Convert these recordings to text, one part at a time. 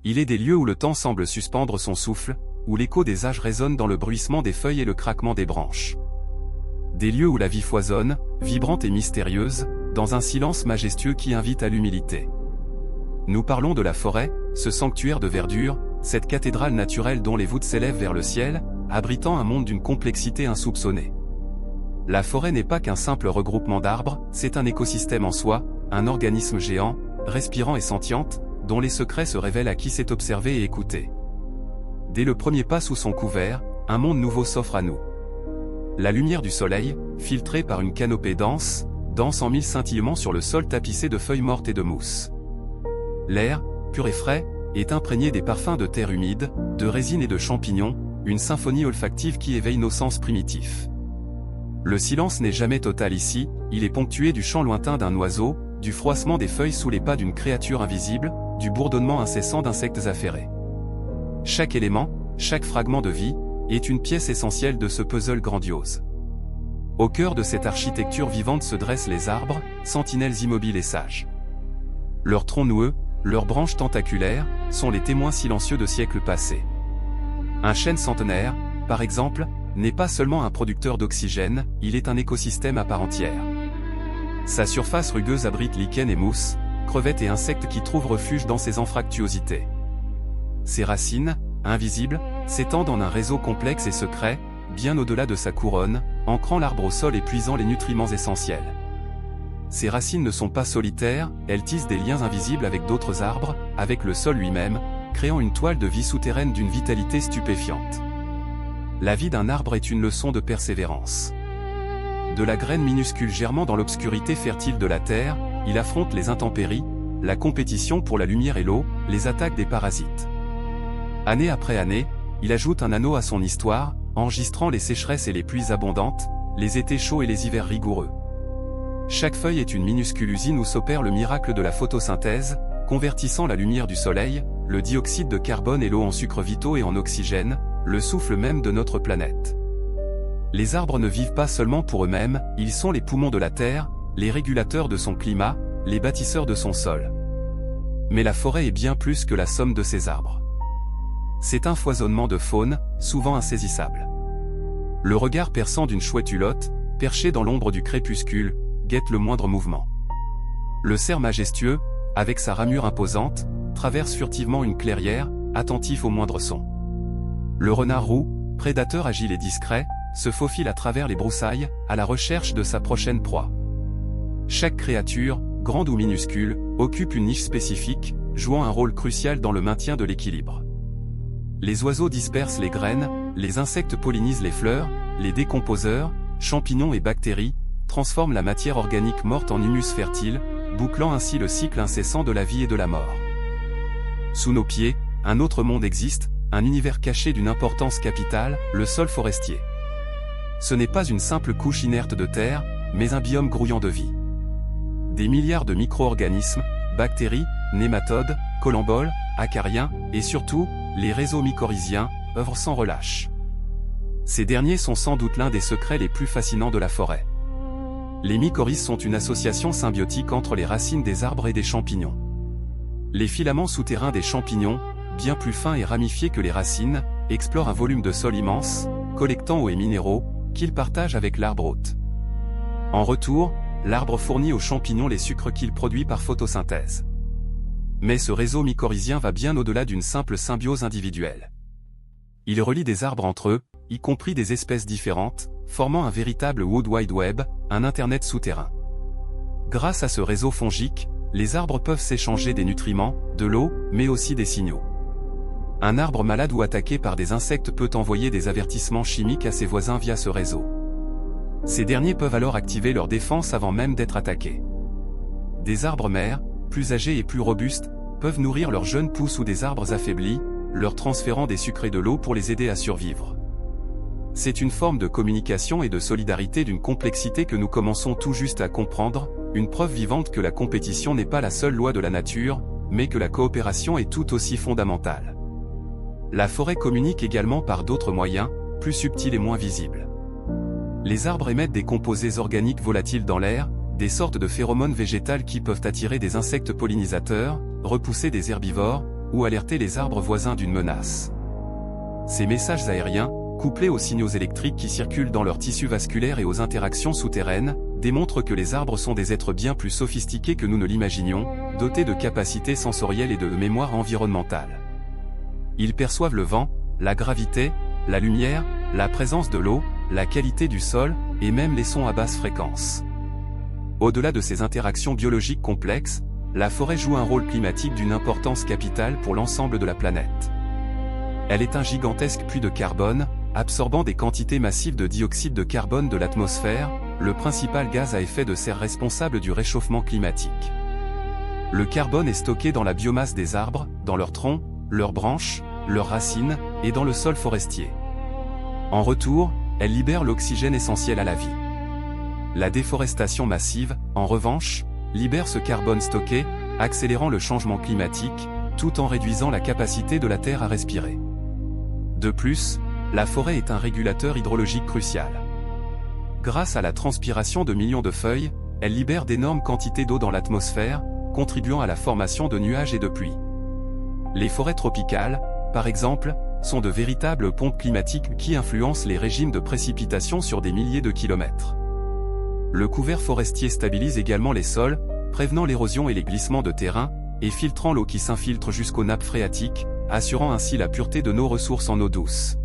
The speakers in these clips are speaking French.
Il est des lieux où le temps semble suspendre son souffle, où l'écho des âges résonne dans le bruissement des feuilles et le craquement des branches. Des lieux où la vie foisonne, vibrante et mystérieuse, dans un silence majestueux qui invite à l'humilité. Nous parlons de la forêt, ce sanctuaire de verdure, cette cathédrale naturelle dont les voûtes s'élèvent vers le ciel, abritant un monde d'une complexité insoupçonnée. La forêt n'est pas qu'un simple regroupement d'arbres, c'est un écosystème en soi, un organisme géant, respirant et sentiente, dont les secrets se révèlent à qui sait observer et écouter. Dès le premier pas sous son couvert, un monde nouveau s'offre à nous. La lumière du soleil, filtrée par une canopée dense, danse en mille scintillements sur le sol tapissé de feuilles mortes et de mousse. L'air, pur et frais, est imprégné des parfums de terre humide, de résine et de champignons, une symphonie olfactive qui éveille nos sens primitifs. Le silence n'est jamais total ici, il est ponctué du chant lointain d'un oiseau, du froissement des feuilles sous les pas d'une créature invisible, du bourdonnement incessant d'insectes affairés. Chaque élément, chaque fragment de vie, est une pièce essentielle de ce puzzle grandiose. Au cœur de cette architecture vivante se dressent les arbres, sentinelles immobiles et sages. Leurs troncs noueux, leurs branches tentaculaires, sont les témoins silencieux de siècles passés. Un chêne centenaire, par exemple, n'est pas seulement un producteur d'oxygène, il est un écosystème à part entière. Sa surface rugueuse abrite lichens et mousses, crevettes et insectes qui trouvent refuge dans ses anfractuosités. Ses racines, invisibles, s'étendent en un réseau complexe et secret, bien au-delà de sa couronne, ancrant l'arbre au sol et puisant les nutriments essentiels. Ces racines ne sont pas solitaires, elles tissent des liens invisibles avec d'autres arbres, avec le sol lui-même, créant une toile de vie souterraine d'une vitalité stupéfiante. La vie d'un arbre est une leçon de persévérance. De la graine minuscule germant dans l'obscurité fertile de la terre, il affronte les intempéries, la compétition pour la lumière et l'eau, les attaques des parasites. Année après année, il ajoute un anneau à son histoire, enregistrant les sécheresses et les pluies abondantes, les étés chauds et les hivers rigoureux. Chaque feuille est une minuscule usine où s'opère le miracle de la photosynthèse, convertissant la lumière du soleil, le dioxyde de carbone et l'eau en sucres vitaux et en oxygène, le souffle même de notre planète. Les arbres ne vivent pas seulement pour eux-mêmes, ils sont les poumons de la Terre, les régulateurs de son climat, les bâtisseurs de son sol. Mais la forêt est bien plus que la somme de ses arbres. C'est un foisonnement de faune, souvent insaisissable. Le regard perçant d'une chouette hulotte, perchée dans l'ombre du crépuscule, guette le moindre mouvement. Le cerf majestueux, avec sa ramure imposante, traverse furtivement une clairière, attentif au moindre son. Le renard roux, prédateur agile et discret, se faufile à travers les broussailles, à la recherche de sa prochaine proie. Chaque créature, grande ou minuscule, occupe une niche spécifique, jouant un rôle crucial dans le maintien de l'équilibre. Les oiseaux dispersent les graines, les insectes pollinisent les fleurs, les décomposeurs, champignons et bactéries, transforment la matière organique morte en humus fertile, bouclant ainsi le cycle incessant de la vie et de la mort. Sous nos pieds, un autre monde existe, un univers caché d'une importance capitale, le sol forestier. Ce n'est pas une simple couche inerte de terre, mais un biome grouillant de vie. Des milliards de micro-organismes, bactéries, nématodes, collemboles, acariens, et surtout, les réseaux mycorhiziens, œuvrent sans relâche. Ces derniers sont sans doute l'un des secrets les plus fascinants de la forêt. Les mycorhizes sont une association symbiotique entre les racines des arbres et des champignons. Les filaments souterrains des champignons, bien plus fins et ramifiés que les racines, explorent un volume de sol immense, collectant eau et minéraux, qu'ils partagent avec l'arbre hôte. En retour, l'arbre fournit aux champignons les sucres qu'il produit par photosynthèse. Mais ce réseau mycorhizien va bien au-delà d'une simple symbiose individuelle. Il relie des arbres entre eux, y compris des espèces différentes, formant un véritable World Wide Web, un Internet souterrain. Grâce à ce réseau fongique, les arbres peuvent s'échanger des nutriments, de l'eau, mais aussi des signaux. Un arbre malade ou attaqué par des insectes peut envoyer des avertissements chimiques à ses voisins via ce réseau. Ces derniers peuvent alors activer leur défense avant même d'être attaqués. Des arbres mères, plus âgés et plus robustes, peuvent nourrir leurs jeunes pousses ou des arbres affaiblis, leur transférant des sucres et de l'eau pour les aider à survivre. C'est une forme de communication et de solidarité d'une complexité que nous commençons tout juste à comprendre, une preuve vivante que la compétition n'est pas la seule loi de la nature, mais que la coopération est tout aussi fondamentale. La forêt communique également par d'autres moyens, plus subtils et moins visibles. Les arbres émettent des composés organiques volatiles dans l'air, des sortes de phéromones végétales qui peuvent attirer des insectes pollinisateurs, repousser des herbivores, ou alerter les arbres voisins d'une menace. Ces messages aériens, couplés aux signaux électriques qui circulent dans leur tissu vasculaire et aux interactions souterraines, démontrent que les arbres sont des êtres bien plus sophistiqués que nous ne l'imaginions, dotés de capacités sensorielles et de mémoire environnementale. Ils perçoivent le vent, la gravité, la lumière, la présence de l'eau, la qualité du sol, et même les sons à basse fréquence. Au-delà de ces interactions biologiques complexes, la forêt joue un rôle climatique d'une importance capitale pour l'ensemble de la planète. Elle est un gigantesque puits de carbone, absorbant des quantités massives de dioxyde de carbone de l'atmosphère, le principal gaz à effet de serre responsable du réchauffement climatique. Le carbone est stocké dans la biomasse des arbres, dans leurs troncs, leurs branches, leurs racines, et dans le sol forestier. En retour, elle libère l'oxygène essentiel à la vie. La déforestation massive, en revanche, libère ce carbone stocké, accélérant le changement climatique, tout en réduisant la capacité de la Terre à respirer. De plus, la forêt est un régulateur hydrologique crucial. Grâce à la transpiration de millions de feuilles, elle libère d'énormes quantités d'eau dans l'atmosphère, contribuant à la formation de nuages et de pluies. Les forêts tropicales, par exemple, sont de véritables pompes climatiques qui influencent les régimes de précipitation sur des milliers de kilomètres. Le couvert forestier stabilise également les sols, prévenant l'érosion et les glissements de terrain, et filtrant l'eau qui s'infiltre jusqu'aux nappes phréatiques, assurant ainsi la pureté de nos ressources en eau douce.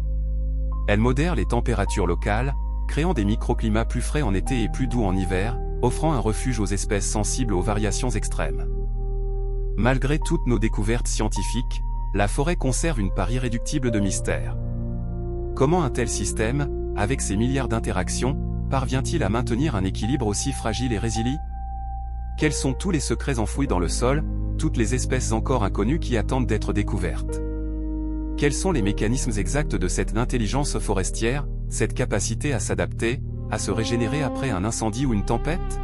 Elle modère les températures locales, créant des microclimats plus frais en été et plus doux en hiver, offrant un refuge aux espèces sensibles aux variations extrêmes. Malgré toutes nos découvertes scientifiques, la forêt conserve une part irréductible de mystère. Comment un tel système, avec ses milliards d'interactions, parvient-il à maintenir un équilibre aussi fragile et résilient? Quels sont tous les secrets enfouis dans le sol, toutes les espèces encore inconnues qui attendent d'être découvertes? Quels sont les mécanismes exacts de cette intelligence forestière, cette capacité à s'adapter, à se régénérer après un incendie ou une tempête?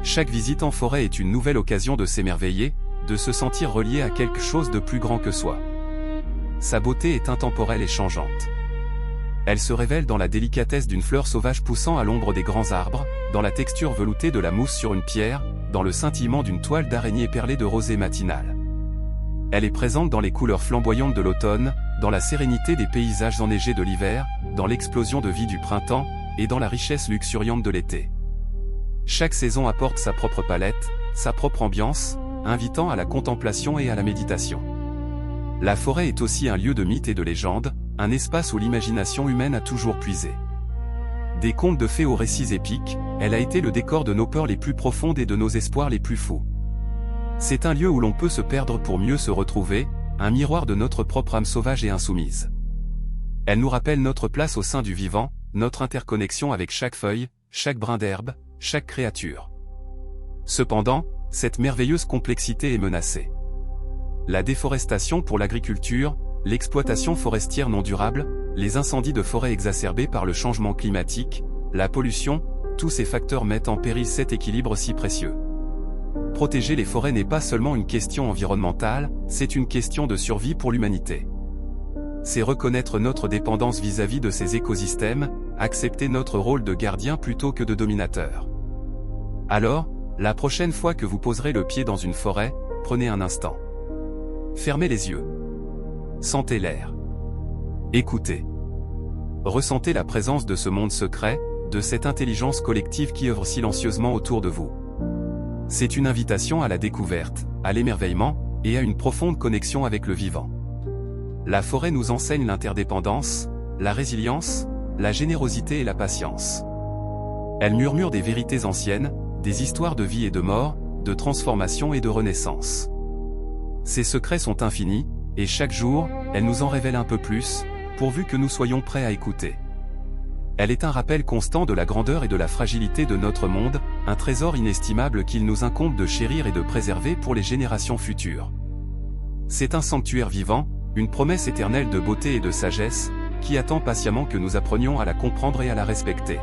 Chaque visite en forêt est une nouvelle occasion de s'émerveiller, de se sentir relié à quelque chose de plus grand que soi. Sa beauté est intemporelle et changeante. Elle se révèle dans la délicatesse d'une fleur sauvage poussant à l'ombre des grands arbres, dans la texture veloutée de la mousse sur une pierre, dans le scintillement d'une toile d'araignée perlée de rosée matinale. Elle est présente dans les couleurs flamboyantes de l'automne, dans la sérénité des paysages enneigés de l'hiver, dans l'explosion de vie du printemps, et dans la richesse luxuriante de l'été. Chaque saison apporte sa propre palette, sa propre ambiance, invitant à la contemplation et à la méditation. La forêt est aussi un lieu de mythes et de légendes, un espace où l'imagination humaine a toujours puisé. Des contes de fées aux récits épiques, elle a été le décor de nos peurs les plus profondes et de nos espoirs les plus fous. C'est un lieu où l'on peut se perdre pour mieux se retrouver, un miroir de notre propre âme sauvage et insoumise. Elle nous rappelle notre place au sein du vivant, notre interconnexion avec chaque feuille, chaque brin d'herbe, chaque créature. Cependant, cette merveilleuse complexité est menacée. La déforestation pour l'agriculture, l'exploitation forestière non durable, les incendies de forêt exacerbés par le changement climatique, la pollution, tous ces facteurs mettent en péril cet équilibre si précieux. Protéger les forêts n'est pas seulement une question environnementale, c'est une question de survie pour l'humanité. C'est reconnaître notre dépendance vis-à-vis de ces écosystèmes, accepter notre rôle de gardien plutôt que de dominateur. Alors, la prochaine fois que vous poserez le pied dans une forêt, prenez un instant. Fermez les yeux. Sentez l'air. Écoutez. Ressentez la présence de ce monde secret, de cette intelligence collective qui œuvre silencieusement autour de vous. C'est une invitation à la découverte, à l'émerveillement, et à une profonde connexion avec le vivant. La forêt nous enseigne l'interdépendance, la résilience, la générosité et la patience. Elle murmure des vérités anciennes, des histoires de vie et de mort, de transformation et de renaissance. Ses secrets sont infinis, et chaque jour, elle nous en révèle un peu plus, pourvu que nous soyons prêts à écouter. Elle est un rappel constant de la grandeur et de la fragilité de notre monde, un trésor inestimable qu'il nous incombe de chérir et de préserver pour les générations futures. C'est un sanctuaire vivant, une promesse éternelle de beauté et de sagesse, qui attend patiemment que nous apprenions à la comprendre et à la respecter.